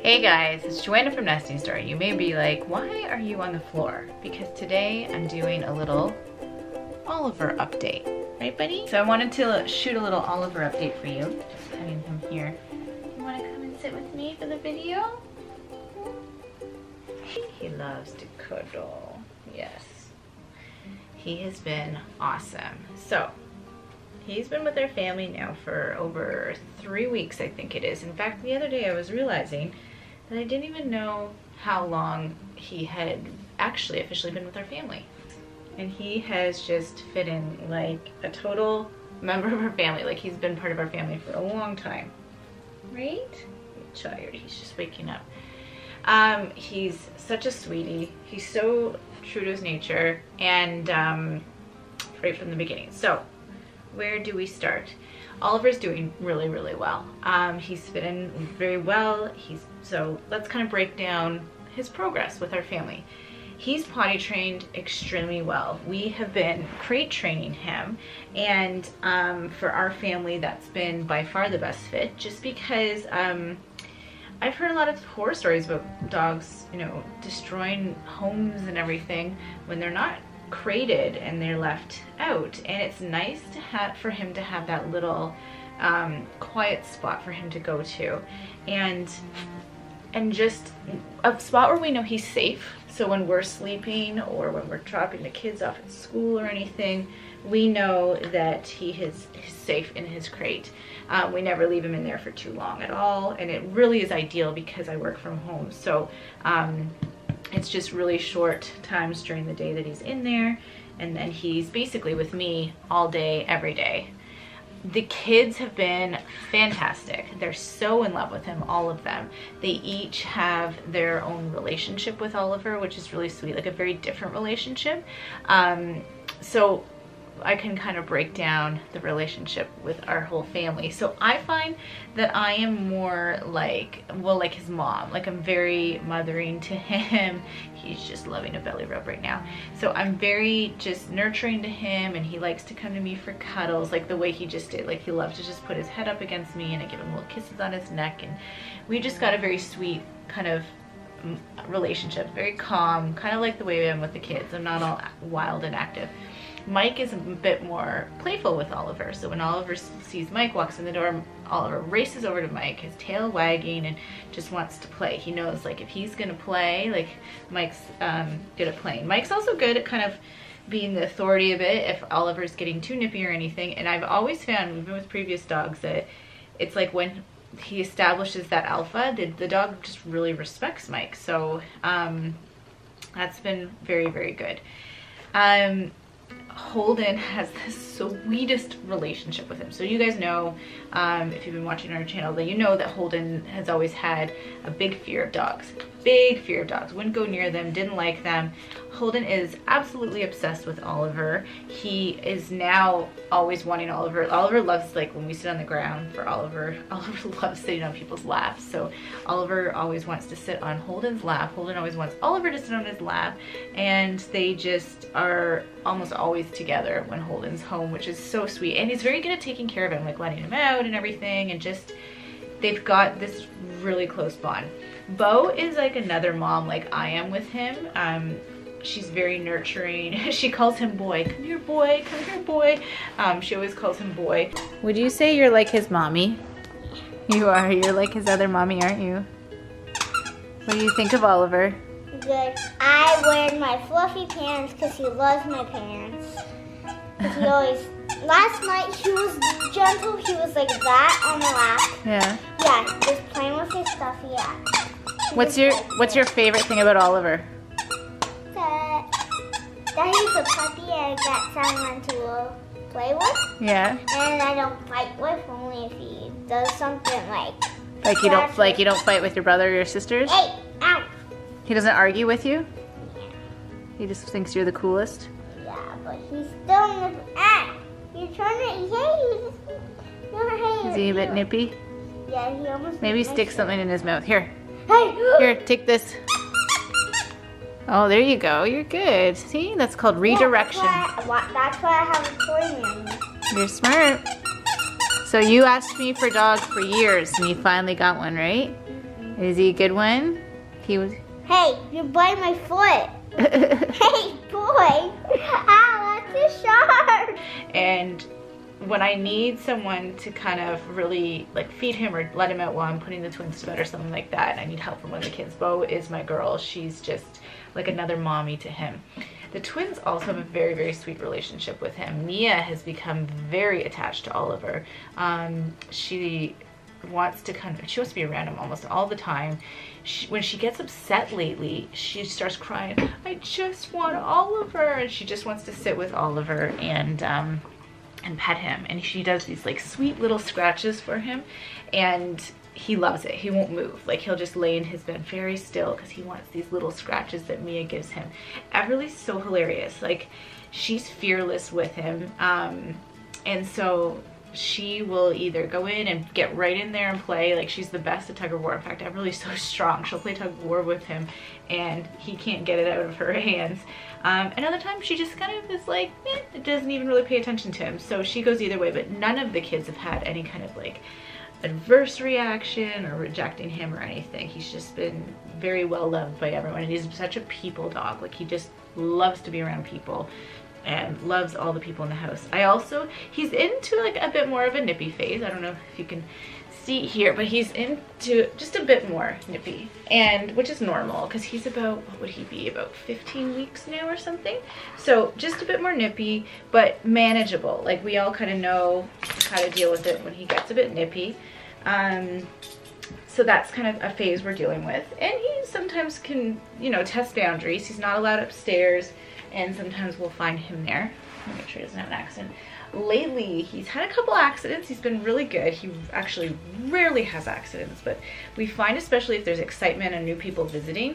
Hey guys, it's Joanna from Nesting Store. You may be like, why are you on the floor? Because today I'm doing a little Oliver update. Right, buddy? So I wanted to shoot a little Oliver update for you. Just having him here. You want to come and sit with me for the video? He loves to cuddle. Yes. He has been awesome. So, he's been with our family now for over 3 weeks, I think it is. In fact, the other day I was realizing that I didn't even know how long he had actually officially been with our family. And he has just fit in like a total member of our family. Like he's been part of our family for a long time. Right? He's tired, he's just waking up. He's such a sweetie. He's so true to his nature and right from the beginning. So, where do we start? Oliver's doing really, really well. He's fit in very well. So let's kind of break down his progress with our family. He's potty trained extremely well. We have been crate training him, and for our family that's been by far the best fit, just because I've heard a lot of horror stories about dogs, you know, destroying homes and everything when they're not crated and they're left out. And it's nice to have for him to have that little quiet spot for him to go to, and just a spot where we know he's safe. So when we're sleeping or when we're dropping the kids off at school or anything, we know that he is safe in his crate. We never leave him in there for too long at all, and it really is ideal because I work from home. So it's just really short times during the day that he's in there, and then he's basically with me all day, every day. The kids have been fantastic. They're so in love with him, all of them. They each have their own relationship with Oliver, which is really sweet, like a very different relationship. So I can kind of break down the relationship with our whole family. So I find that I am more like, well, like his mom. Like I'm very mothering to him. He's just loving a belly rub right now. So I'm very just nurturing to him, and he likes to come to me for cuddles, like the way he just did. Like he loves to just put his head up against me, and I give him little kisses on his neck, and we just got a very sweet kind of relationship, very calm, kind of like the way I am with the kids. I'm not all wild and active. Mike is a bit more playful with Oliver. So when Oliver sees Mike, walks in the door, Oliver races over to Mike, his tail wagging, and just wants to play. He knows like if he's gonna play, like Mike's good at playing. Mike's also good at kind of being the authority a bit if Oliver's getting too nippy or anything. And I've always found, even with previous dogs, that it's like when he establishes that alpha, the dog just really respects Mike. So that's been very, very good. Holden has the sweetest relationship with him. So you guys know, if you've been watching our channel, that you know that Holden has always had a big fear of dogs. Big fear of dogs. Wouldn't go near them, didn't like them. Holden is absolutely obsessed with Oliver. He is now always wanting Oliver. Oliver loves, like, when we sit on the ground for Oliver. Oliver loves sitting on people's laps. So Oliver always wants to sit on Holden's lap. Holden always wants Oliver to sit on his lap. And they just are almost always together when Holden's home, which is so sweet. And he's very good at taking care of him, like letting him out and everything, and just they've got this really close bond. Bo is like another mom, like I am with him. She's very nurturing. She calls him boy. Come here, boy. Come here, boy. She always calls him boy. Would you say you're like his mommy? You are. You're like his other mommy, aren't you? What do you think of Oliver? Good. I wear my fluffy pants because he loves my pants. He always, last night he was gentle. He was like that on the lap. Yeah. Yeah, just playing with his stuff. Yeah. What's your favorite thing about Oliver? That he's a puppy and I got someone to play with. Yeah. And I don't fight with, only if he does something like. You don't fight with your brother or your sisters? Hey, ow. He doesn't argue with you? Yeah. He just thinks you're the coolest? Yeah, but he's still you're trying to, hey, Is he a bit nippy? Yeah, he almost. Maybe stick something in his mouth. Here. Hey. Here, take this. Oh, there you go. You're good. See, that's called redirection. Yeah, that's why I have a toy man. You're smart. So you asked me for a dog for years, and you finally got one, right? Is he a good one? He was. Hey, you bite my foot. Hey, boy. Ow, that's too sharp. And when I need someone to kind of really like feed him or let him out while I'm putting the twins to bed or something like that, and I need help from one of the kids, Bo is my girl. She's just like another mommy to him. The twins also have a very, very sweet relationship with him. Mia has become very attached to Oliver. She wants to be around him almost all the time. When she gets upset lately, she starts crying, I just want Oliver, and she just wants to sit with Oliver and pet him. And she does these like sweet little scratches for him, and he loves it. He won't move. Like, he'll just lay in his bed very still because he wants these little scratches that Mia gives him. Everly's so hilarious. Like, she's fearless with him, and so she will either go in and get right in there and play. Like, she's the best at tug of war. In fact, Everly's so strong. She'll play tug of war with him and he can't get it out of her hands. And other times she just kind of is like, it doesn't even really pay attention to him. So she goes either way, but none of the kids have had any kind of like adverse reaction or rejecting him or anything. He's just been very well loved by everyone, and he's such a people dog. Like, he just loves to be around people and loves all the people in the house. He's into like a bit more of a nippy phase. I don't know if you can see here, but he's into just a bit more nippy, and which is normal because he's about, what would he be, about 15 weeks now or something. So just a bit more nippy, but manageable. Like, we all kind of know how to deal with it when he gets a bit nippy. So that's kind of a phase we're dealing with. And he sometimes can, you know, test boundaries. He's not allowed upstairs, and sometimes we'll find him there. Let me make sure he doesn't have an accident. Lately, he's had a couple accidents. He's been really good. He actually rarely has accidents, but we find, especially if there's excitement and new people visiting,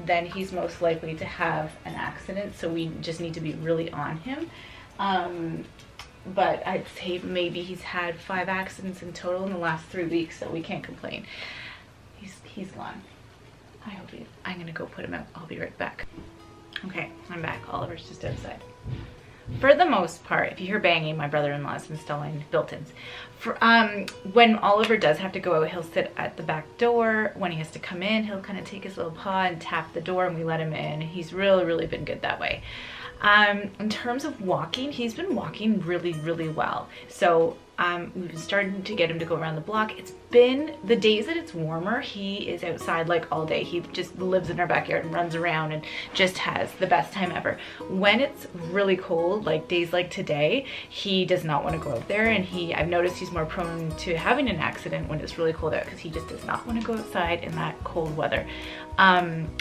then he's most likely to have an accident. So we just need to be really on him. But I'd say maybe he's had 5 accidents in total in the last 3 weeks, so we can't complain. He's gone. I'm gonna go put him out. I'll be right back. Okay, I'm back. Oliver's just outside. For the most part, if you hear banging, my brother-in-law is installing built-ins. When Oliver does have to go out, he'll sit at the back door. When he has to come in, he'll kind of take his little paw and tap the door, and we let him in. He's really, really been good that way. In terms of walking, he's been walking really, really well. So we've been starting to get him to go around the block. It's been the days that it's warmer, he is outside like all day. He just lives in our backyard and runs around and just has the best time ever. When it's really cold, like days like today, he does not want to go out there, and I've noticed he's more prone to having an accident when it's really cold out because he just does not want to go outside in that cold weather,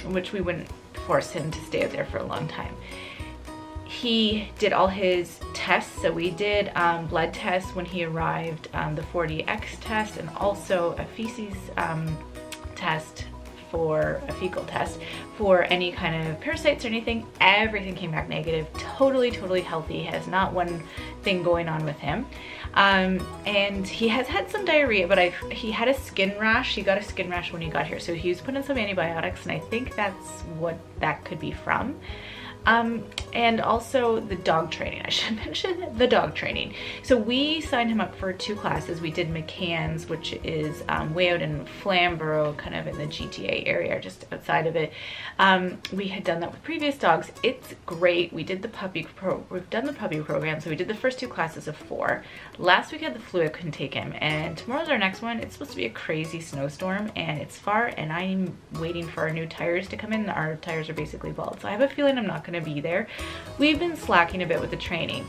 which we wouldn't force him to stay out there for a long time. He did all his tests, so we did blood tests when he arrived, the 4DX test, and also a feces test, for a fecal test for any kind of parasites or anything. Everything came back negative. Totally, totally healthy. Has not one thing going on with him. And he has had some diarrhea, but he had a skin rash. He got a skin rash when he got here, so he was put on some antibiotics, and I think that's what that could be from. And also the dog training. I should mention the dog training. So we signed him up for 2 classes. We did McCann's, which is way out in Flamborough, kind of in the GTA area, just outside of it. We had done that with previous dogs. It's great. We did we've done the puppy program, so we did the first 2 classes of 4. Last week had the flu, I couldn't take him, and tomorrow's our next one. It's supposed to be a crazy snowstorm, and it's far, and I'm waiting for our new tires to come in. Our tires are basically bald, so I have a feeling I'm not going to be there. We've been slacking a bit with the training.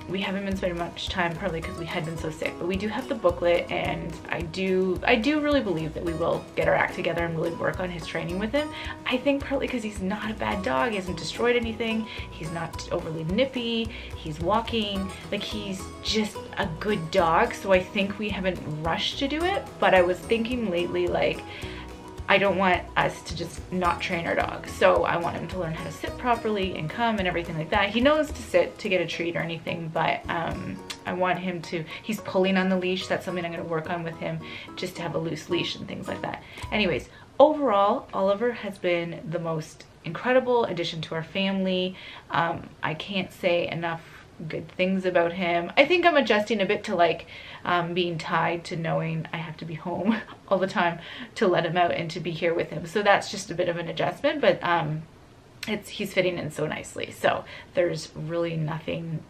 We haven't been spending much time, partly because we had been so sick, but we do have the booklet, and I do really believe that we will get our act together and really work on his training with him. I think partly because he's not a bad dog. He hasn't destroyed anything. He's not overly nippy. He's walking. Like, he's just a good dog, so I think we haven't rushed to do it. But I was thinking lately, like, I don't want us to just not train our dog. So I want him to learn how to sit properly and come and everything like that. He knows to sit to get a treat or anything, but I want him to, he's pulling on the leash. That's something I'm gonna work on with him, just to have a loose leash and things like that. Anyways, overall, Oliver has been the most incredible addition to our family. I can't say enough good things about him. I think I'm adjusting a bit to like being tied to knowing I have to be home all the time to let him out and to be here with him. So that's just a bit of an adjustment, but he's fitting in so nicely. So there's really nothing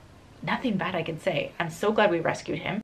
bad I can say. I'm so glad we rescued him.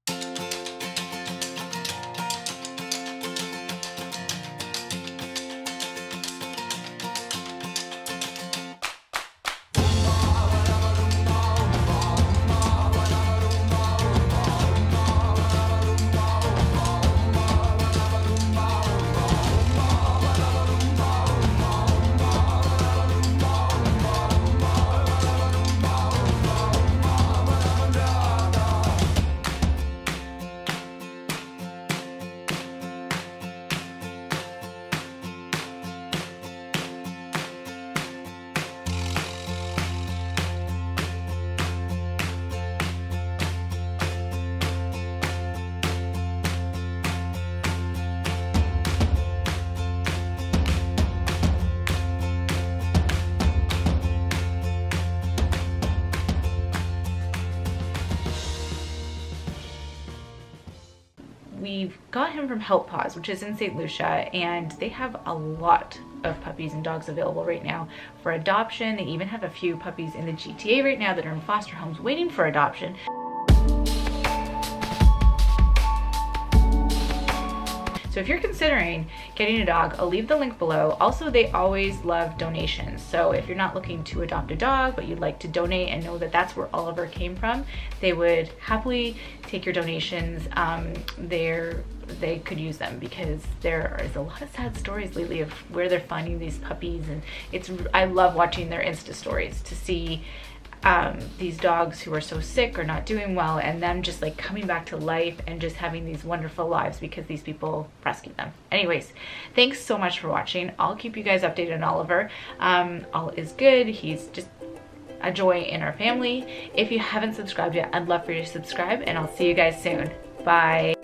We've got him from Help Paws, which is in St. Lucia, and they have a lot of puppies and dogs available right now for adoption. They even have a few puppies in the GTA right now that are in foster homes waiting for adoption. So if you're considering getting a dog, I'll leave the link below. Also, they always love donations. So if you're not looking to adopt a dog, but you'd like to donate and know that that's where Oliver came from, they would happily take your donations. They could use them because there is a lot of sad stories lately of where they're finding these puppies, and I love watching their Insta stories to see these dogs who are so sick or not doing well, and them just like coming back to life and just having these wonderful lives because these people rescued them. Anyways, thanks so much for watching. I'll keep you guys updated on Oliver. All is good. He's just a joy in our family. If you haven't subscribed yet, I'd love for you to subscribe, and I'll see you guys soon. Bye.